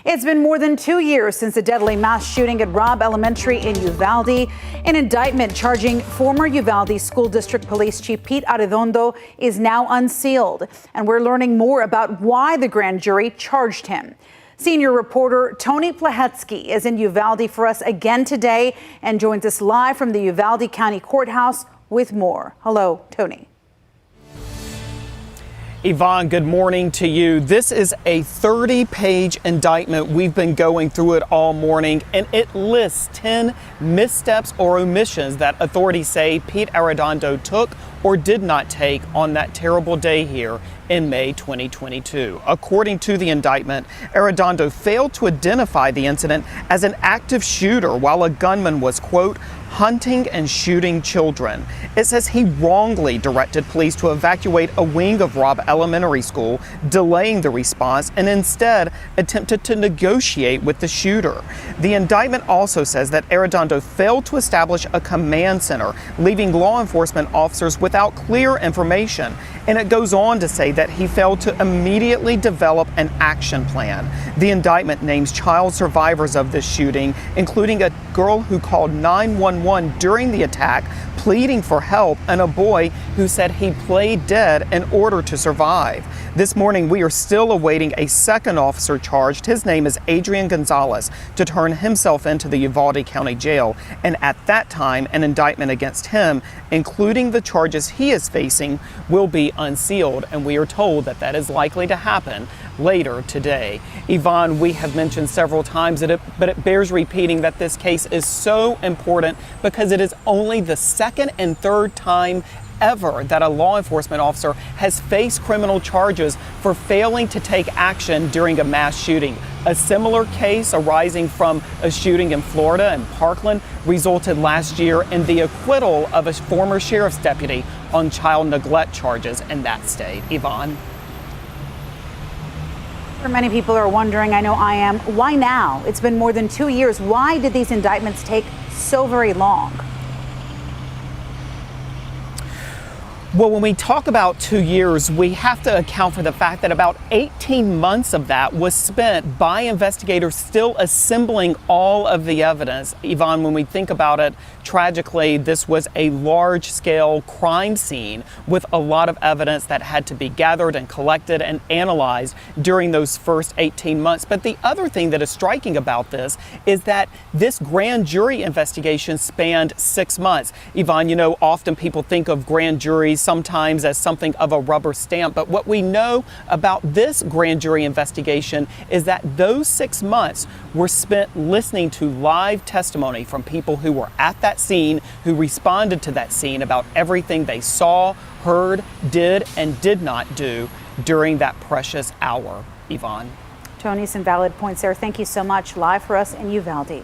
It's been more than 2 years since the deadly mass shooting at Robb Elementary in Uvalde. An indictment charging former Uvalde School District Police Chief Pete Arredondo is now unsealed, and we're learning more about why the grand jury charged him. Senior reporter Tony Plahetsky is in Uvalde for us again today and joins us live from the Uvalde County Courthouse with more. Hello, Tony. Yvonne, good morning to you. This is a 30-page indictment. We've been going through it all morning, and it lists 10 missteps or omissions that authorities say Pete Arredondo took or did not take on that terrible day here in May 2022. According to the indictment, Arredondo failed to identify the incident as an active shooter while a gunman was, quote, hunting and shooting children. It says he wrongly directed police to evacuate a wing of Robb Elementary School, delaying the response, and instead attempted to negotiate with the shooter. The indictment also says that Arredondo failed to establish a command center, leaving law enforcement officers without clear information. And it goes on to say that he failed to immediately develop an action plan. The indictment names child survivors of this shooting, including a girl who called 911 during the attack, pleading for help, and a boy who said he played dead in order to survive. This morning, we are still awaiting a second officer charged. His name is Adrian Gonzalez, to turn himself into the Uvalde County Jail. And at that time, an indictment against him, including the charges he is facing, will be unsealed. And we are told that that is likely to happen later today. Yvonne, we have mentioned several times, but it bears repeating that this case is so important because it is only the second and third time ever that a law enforcement officer has faced criminal charges for failing to take action during a mass shooting. A similar case arising from a shooting in Florida and Parkland resulted last year in the acquittal of a former sheriff's deputy on child neglect charges in that state. Yvonne. Many people are wondering, I know I am, why now? It's been more than 2 years. Why did these indictments take so very long? Well, when we talk about 2 years, we have to account for the fact that about 18 months of that was spent by investigators still assembling all of the evidence. Yvonne, when we think about it, tragically, this was a large-scale crime scene with a lot of evidence that had to be gathered and collected and analyzed during those first 18 months. But the other thing that is striking about this is that this grand jury investigation spanned 6 months. Yvonne, you know, often people think of grand juries sometimes as something of a rubber stamp. But what we know about this grand jury investigation is that those 6 months were spent listening to live testimony from people who were at that scene, who responded to that scene about everything they saw, heard, did, and did not do during that precious hour. Yvonne. Tony, some valid points there. Thank you so much. Live for us in Uvalde.